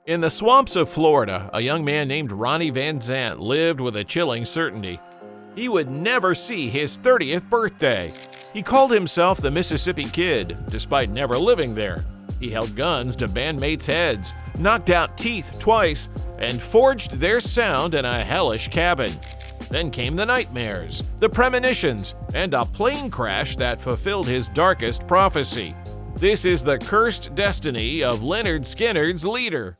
In the swamps of Florida, a young man named Ronnie Van Zant lived with a chilling certainty. He would never see his 30th birthday. He called himself the Mississippi Kid, despite never living there. He held guns to bandmates' heads, knocked out teeth twice, and forged their sound in a hellish cabin. Then came the nightmares, the premonitions, and a plane crash that fulfilled his darkest prophecy. This is the cursed destiny of Lynyrd Skynyrd's leader.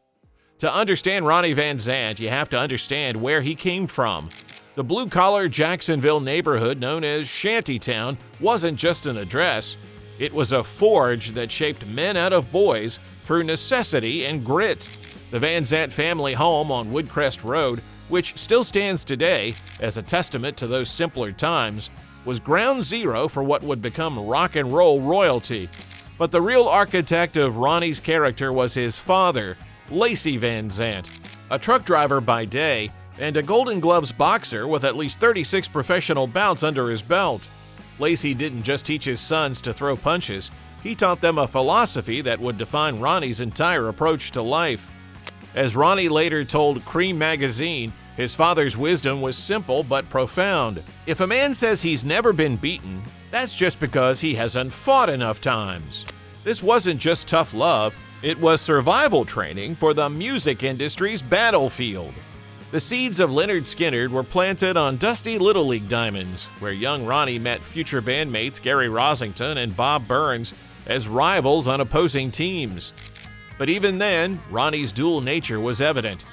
To understand Ronnie Van Zant, you have to understand where he came from. The blue-collar Jacksonville neighborhood known as Shantytown wasn't just an address. It was a forge that shaped men out of boys through necessity and grit. The Van Zant family home on Woodcrest Road, which still stands today as a testament to those simpler times, was ground zero for what would become rock and roll royalty. But the real architect of Ronnie's character was his father, Lacey Van Zant, a truck driver by day and a Golden Gloves boxer with at least 36 professional bouts under his belt. Lacey didn't just teach his sons to throw punches, he taught them a philosophy that would define Ronnie's entire approach to life. As Ronnie later told Cream magazine, his father's wisdom was simple but profound. If a man says he's never been beaten, that's just because he hasn't fought enough times. This wasn't just tough love, it was survival training for the music industry's battlefield. The seeds of Lynyrd Skynyrd were planted on dusty Little League diamonds, where young Ronnie met future bandmates Gary Rosington and Bob Burns as rivals on opposing teams. But even then, Ronnie's dual nature was evident.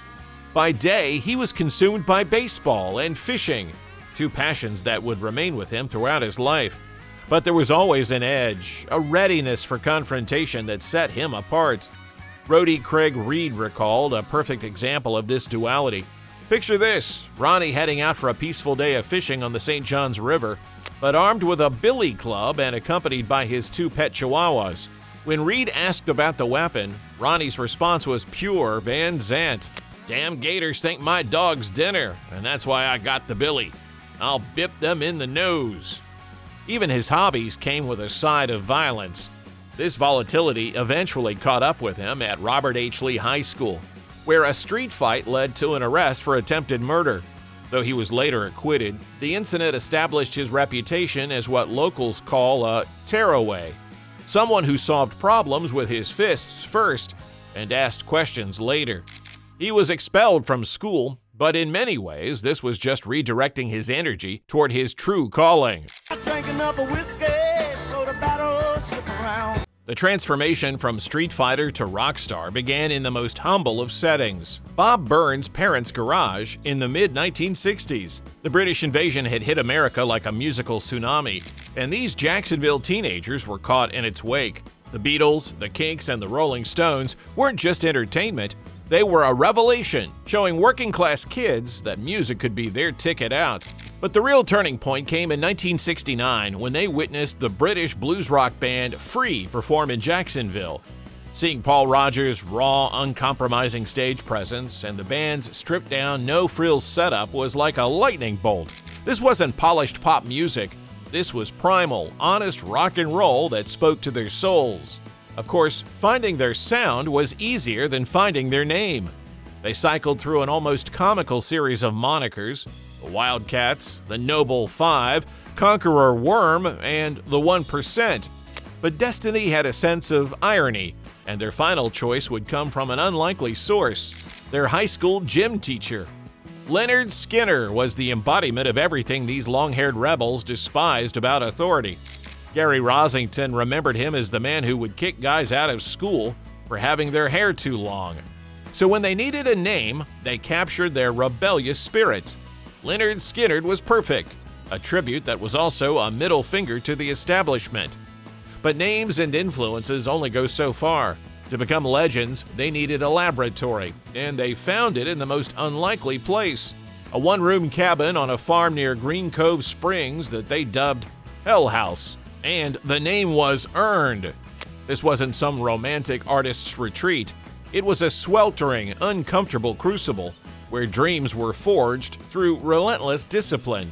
By day, he was consumed by baseball and fishing, two passions that would remain with him throughout his life. But there was always an edge, a readiness for confrontation that set him apart. Roadie Craig Reed recalled a perfect example of this duality. Picture this, Ronnie heading out for a peaceful day of fishing on the St. Johns River, but armed with a billy club and accompanied by his two pet chihuahuas. When Reed asked about the weapon, Ronnie's response was pure Van Zant. "Damn gators think my dog's dinner, and that's why I got the billy. I'll bip them in the nose." Even his hobbies came with a side of violence. This volatility eventually caught up with him at Robert H. Lee High School, where a street fight led to an arrest for attempted murder. Though he was later acquitted, the incident established his reputation as what locals call a tearaway, someone who solved problems with his fists first and asked questions later. He was expelled from school, but in many ways, this was just redirecting his energy toward his true calling. I drank enough of whiskey, rode a battleship around. The transformation from street fighter to rock star began in the most humble of settings, Bob Burns' parents' garage in the mid-1960s. The British invasion had hit America like a musical tsunami, and these Jacksonville teenagers were caught in its wake. The Beatles, the Kinks, and the Rolling Stones weren't just entertainment, they were a revelation, showing working-class kids that music could be their ticket out. But the real turning point came in 1969 when they witnessed the British blues rock band Free perform in Jacksonville. Seeing Paul Rodgers' raw, uncompromising stage presence and the band's stripped-down, no-frills setup was like a lightning bolt. This wasn't polished pop music. This was primal, honest rock and roll that spoke to their souls. Of course, finding their sound was easier than finding their name. They cycled through an almost comical series of monikers: the Wildcats, the Noble Five, Conqueror Worm, and the 1%. But destiny had a sense of irony, and their final choice would come from an unlikely source: their high school gym teacher. Lynyrd Skynyrd was the embodiment of everything these long-haired rebels despised about authority. Gary Rosington remembered him as the man who would kick guys out of school for having their hair too long. So when they needed a name, they captured their rebellious spirit. Lynyrd Skynyrd was perfect, a tribute that was also a middle finger to the establishment. But names and influences only go so far. To become legends, they needed a laboratory, and they found it in the most unlikely place: a one-room cabin on a farm near Green Cove Springs that they dubbed Hell House. And the name was earned. This wasn't some romantic artist's retreat. It was a sweltering, uncomfortable crucible where dreams were forged through relentless discipline.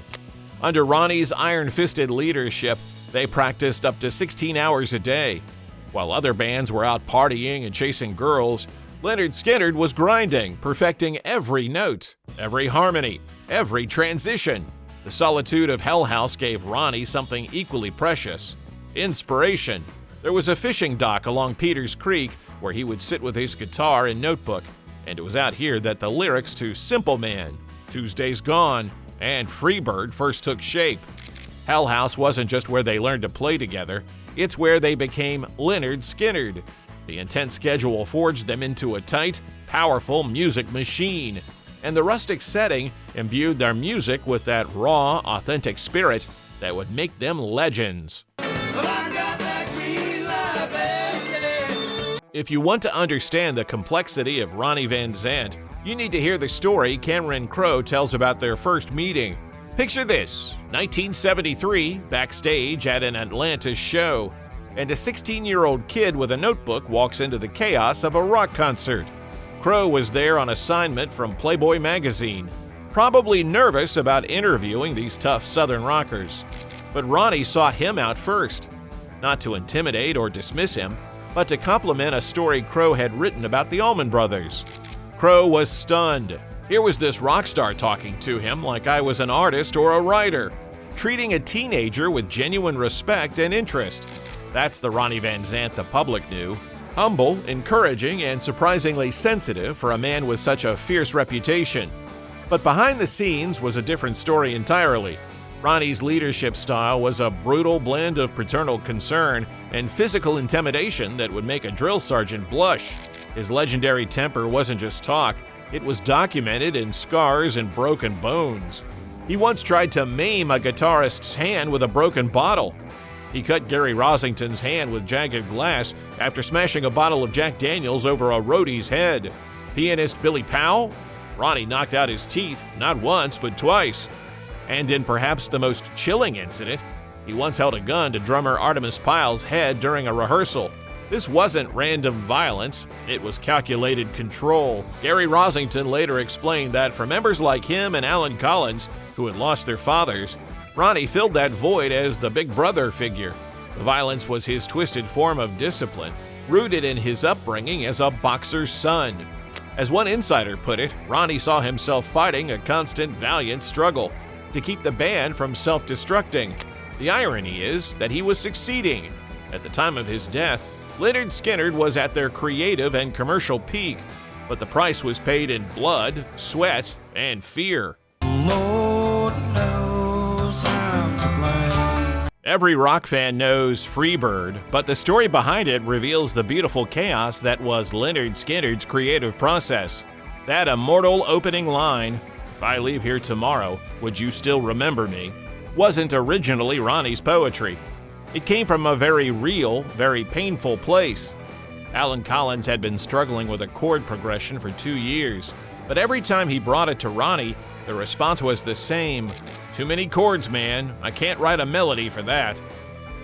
Under Ronnie's iron-fisted leadership, they practiced up to 16 hours a day. While other bands were out partying and chasing girls, Lynyrd Skynyrd was grinding, perfecting every note, every harmony, every transition. The solitude of Hell House gave Ronnie something equally precious: inspiration. There was a fishing dock along Peters Creek where he would sit with his guitar and notebook, and it was out here that the lyrics to Simple Man, Tuesday's Gone, and Freebird first took shape. Hell House wasn't just where they learned to play together, it's where they became Lynyrd Skynyrd. The intense schedule forged them into a tight, powerful music machine, and the rustic setting imbued their music with that raw, authentic spirit that would make them legends. If you want to understand the complexity of Ronnie Van Zant, you need to hear the story Cameron Crowe tells about their first meeting. Picture this: 1973, backstage at an Atlanta show, and a 16-year-old kid with a notebook walks into the chaos of a rock concert. Crowe was there on assignment from Playboy magazine, probably nervous about interviewing these tough Southern rockers. But Ronnie sought him out first, not to intimidate or dismiss him, but to compliment a story Crowe had written about the Allman Brothers. Crowe was stunned. Here was this rock star talking to him like I was an artist or a writer, treating a teenager with genuine respect and interest. That's the Ronnie Van Zant the public knew. Humble, encouraging, and surprisingly sensitive for a man with such a fierce reputation. But behind the scenes was a different story entirely. Ronnie's leadership style was a brutal blend of paternal concern and physical intimidation that would make a drill sergeant blush. His legendary temper wasn't just talk, it was documented in scars and broken bones. He once tried to maim a guitarist's hand with a broken bottle. He cut Gary Rosington's hand with jagged glass after smashing a bottle of Jack Daniels over a roadie's head. Pianist Billy Powell? Ronnie knocked out his teeth, not once, but twice. And in perhaps the most chilling incident, he once held a gun to drummer Artemis Pyle's head during a rehearsal. This wasn't random violence, it was calculated control. Gary Rosington later explained that for members like him and Alan Collins, who had lost their fathers, Ronnie filled that void as the big brother figure. The violence was his twisted form of discipline, rooted in his upbringing as a boxer's son. As one insider put it, Ronnie saw himself fighting a constant, valiant struggle to keep the band from self-destructing. The irony is that he was succeeding. At the time of his death, Lynyrd Skynyrd was at their creative and commercial peak, but the price was paid in blood, sweat, and fear. Lord knows how to play. Every rock fan knows Freebird, but the story behind it reveals the beautiful chaos that was Lynyrd Skynyrd's creative process. That immortal opening line, "If I leave here tomorrow, would you still remember me?" wasn't originally Ronnie's poetry. It came from a very real, very painful place. Alan Collins had been struggling with a chord progression for 2 years, but every time he brought it to Ronnie, the response was the same: "Too many chords, man. I can't write a melody for that."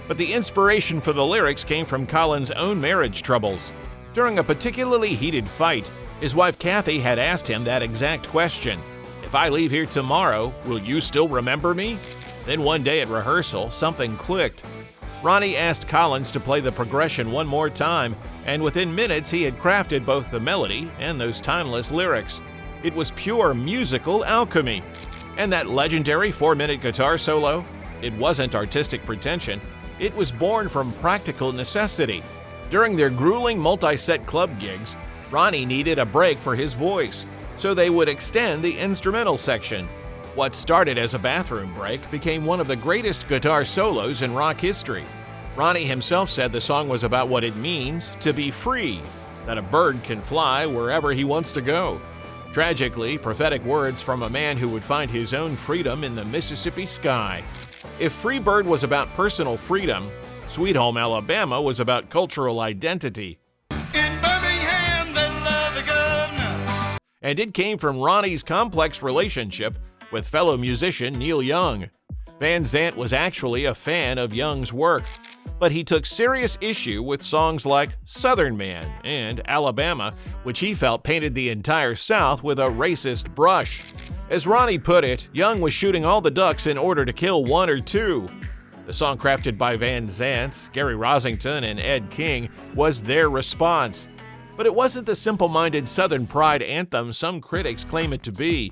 But the inspiration for the lyrics came from Collins' own marriage troubles. During a particularly heated fight, his wife Kathy had asked him that exact question: "If I leave here tomorrow, will you still remember me?" Then one day at rehearsal, something clicked. Ronnie asked Collins to play the progression one more time, and within minutes he had crafted both the melody and those timeless lyrics. It was pure musical alchemy. And that legendary 4-minute guitar solo? It wasn't artistic pretension. It was born from practical necessity. During their grueling multi-set club gigs, Ronnie needed a break for his voice, so they would extend the instrumental section. What started as a bathroom break became one of the greatest guitar solos in rock history. Ronnie himself said the song was about what it means to be free, that a bird can fly wherever he wants to go. Tragically, prophetic words from a man who would find his own freedom in the Mississippi sky. If Freebird was about personal freedom, Sweet Home Alabama was about cultural identity. In Birmingham, they love the governor. And it came from Ronnie's complex relationship with fellow musician Neil Young. Van Zant was actually a fan of Young's work, but he took serious issue with songs like Southern Man and Alabama, which he felt painted the entire South with a racist brush. As Ronnie put it, Young was shooting all the ducks in order to kill one or two. The song crafted by Van Zant, Gary Rosington, and Ed King was their response. But it wasn't the simple-minded Southern pride anthem some critics claim it to be.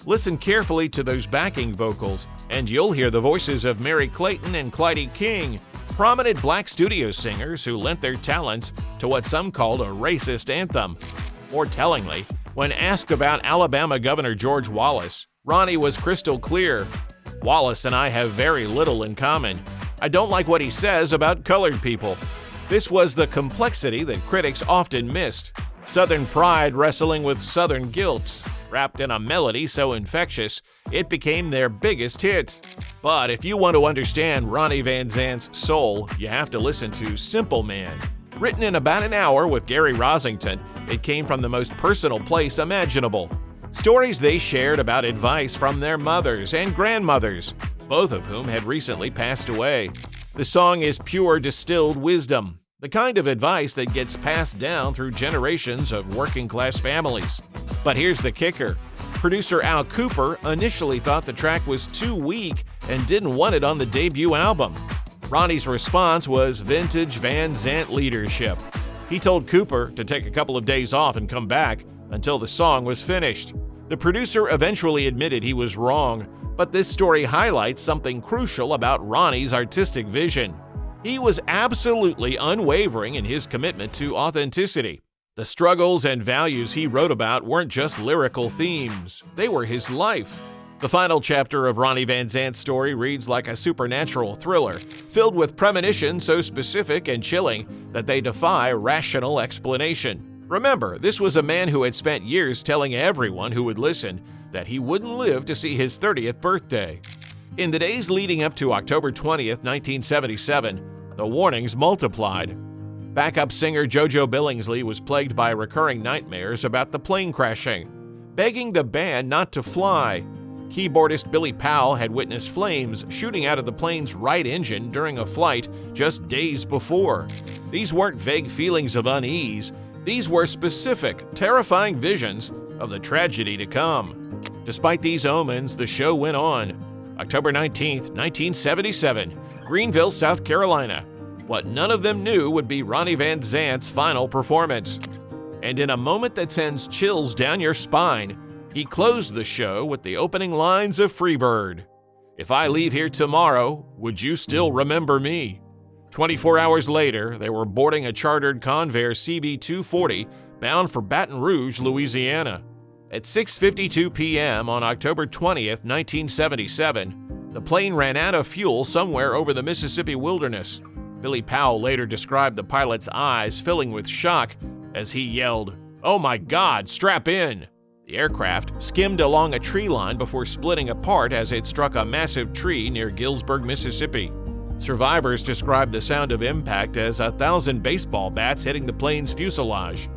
Listen carefully to those backing vocals, and you'll hear the voices of Mary Clayton and Clyde King, prominent black studio singers who lent their talents to what some called a racist anthem. More tellingly, when asked about Alabama Governor George Wallace, Ronnie was crystal clear. "Wallace and I have very little in common. I don't like what he says about colored people." This was the complexity that critics often missed. Southern pride wrestling with Southern guilt, wrapped in a melody so infectious, it became their biggest hit. But if you want to understand Ronnie Van Zant's soul, you have to listen to Simple Man. Written in about an hour with Gary Rosington, it came from the most personal place imaginable. Stories they shared about advice from their mothers and grandmothers, both of whom had recently passed away. The song is pure distilled wisdom, the kind of advice that gets passed down through generations of working-class families. But here's the kicker. Producer Al Cooper initially thought the track was too weak and didn't want it on the debut album. Ronnie's response was vintage Van Zant leadership. He told Cooper to take a couple of days off and come back until the song was finished. The producer eventually admitted he was wrong, but this story highlights something crucial about Ronnie's artistic vision. He was absolutely unwavering in his commitment to authenticity. The struggles and values he wrote about weren't just lyrical themes, they were his life. The final chapter of Ronnie Van Zant's story reads like a supernatural thriller, filled with premonitions so specific and chilling that they defy rational explanation. Remember, this was a man who had spent years telling everyone who would listen that he wouldn't live to see his 30th birthday. In the days leading up to October 20th, 1977, the warnings multiplied. Backup singer JoJo Billingsley was plagued by recurring nightmares about the plane crashing, begging the band not to fly. Keyboardist Billy Powell had witnessed flames shooting out of the plane's right engine during a flight just days before. These weren't vague feelings of unease. These were specific, terrifying visions of the tragedy to come. Despite these omens, the show went on. October 19th, 1977, Greenville, South Carolina. What none of them knew would be Ronnie Van Zant's final performance. And in a moment that sends chills down your spine, he closed the show with the opening lines of Freebird. "If I leave here tomorrow, would you still remember me?" 24 hours later, they were boarding a chartered Convair CB-240 bound for Baton Rouge, Louisiana. At 6:52 p.m. on October 20th, 1977, the plane ran out of fuel somewhere over the Mississippi wilderness. Billy Powell later described the pilot's eyes filling with shock as he yelled, "Oh my God, strap in!" The aircraft skimmed along a tree line before splitting apart as it struck a massive tree near Gillsburg, Mississippi. Survivors described the sound of impact as 1,000 baseball bats hitting the plane's fuselage.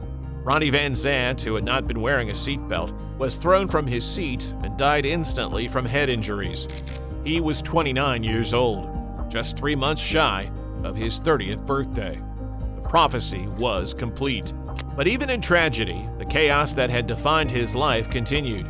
Ronnie Van Zant, who had not been wearing a seatbelt, was thrown from his seat and died instantly from head injuries. He was 29 years old, just 3 months shy of his 30th birthday. The prophecy was complete. But even in tragedy, the chaos that had defined his life continued.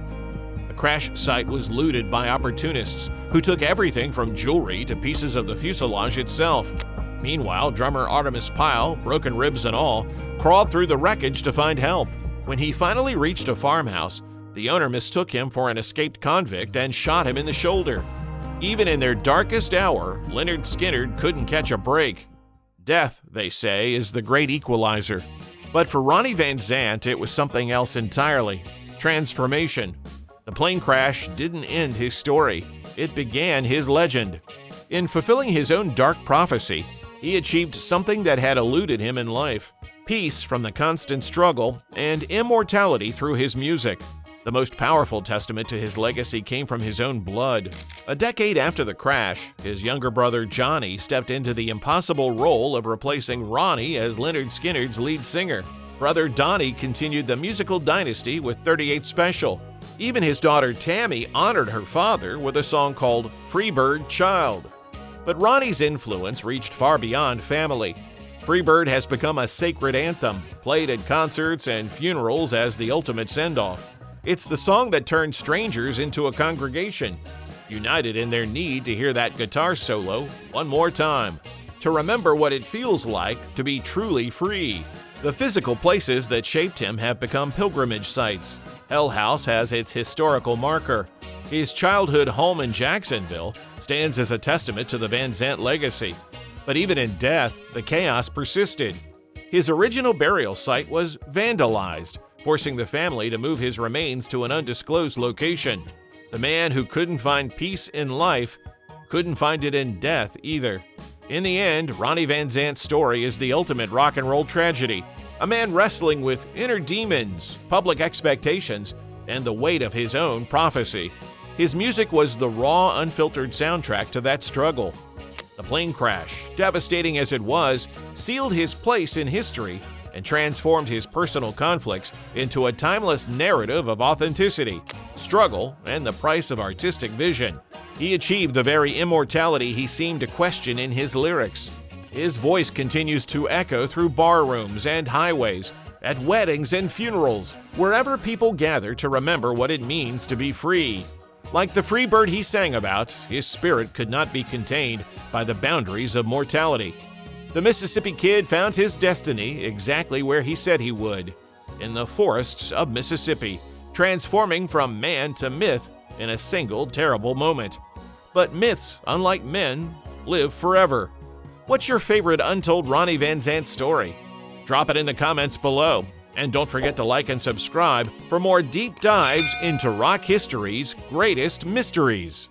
The crash site was looted by opportunists who took everything from jewelry to pieces of the fuselage itself. Meanwhile, drummer Artemis Pyle, broken ribs and all, crawled through the wreckage to find help. When he finally reached a farmhouse, the owner mistook him for an escaped convict and shot him in the shoulder. Even in their darkest hour, Lynyrd Skynyrd couldn't catch a break. Death, they say, is the great equalizer. But for Ronnie Van Zant, it was something else entirely. Transformation. The plane crash didn't end his story. It began his legend. In fulfilling his own dark prophecy, he achieved something that had eluded him in life: peace from the constant struggle and immortality through his music. The most powerful testament to his legacy came from his own blood. A decade after the crash, his younger brother Johnny stepped into the impossible role of replacing Ronnie as Lynyrd Skynyrd's lead singer. Brother Donnie continued the musical dynasty with 38 Special. Even his daughter Tammy honored her father with a song called Freebird Child. But Ronnie's influence reached far beyond family. Freebird has become a sacred anthem, played at concerts and funerals as the ultimate send-off. It's the song that turned strangers into a congregation, united in their need to hear that guitar solo one more time, to remember what it feels like to be truly free. The physical places that shaped him have become pilgrimage sites. Hell House has its historical marker. His childhood home in Jacksonville stands as a testament to the Van Zant legacy. But even in death, the chaos persisted. His original burial site was vandalized, forcing the family to move his remains to an undisclosed location. The man who couldn't find peace in life couldn't find it in death either. In the end, Ronnie Van Zant's story is the ultimate rock and roll tragedy. A man wrestling with inner demons, public expectations, and the weight of his own prophecy. His music was the raw, unfiltered soundtrack to that struggle. The plane crash, devastating as it was, sealed his place in history and transformed his personal conflicts into a timeless narrative of authenticity, struggle, and the price of artistic vision. He achieved the very immortality he seemed to question in his lyrics. His voice continues to echo through bar rooms and highways, at weddings and funerals, wherever people gather to remember what it means to be free. Like the free bird he sang about, his spirit could not be contained by the boundaries of mortality. The Mississippi Kid found his destiny exactly where he said he would, in the forests of Mississippi, transforming from man to myth in a single terrible moment. But myths, unlike men, live forever. What's your favorite untold Ronnie Van Zant story? Drop it in the comments below. And don't forget to like and subscribe for more deep dives into rock history's greatest mysteries.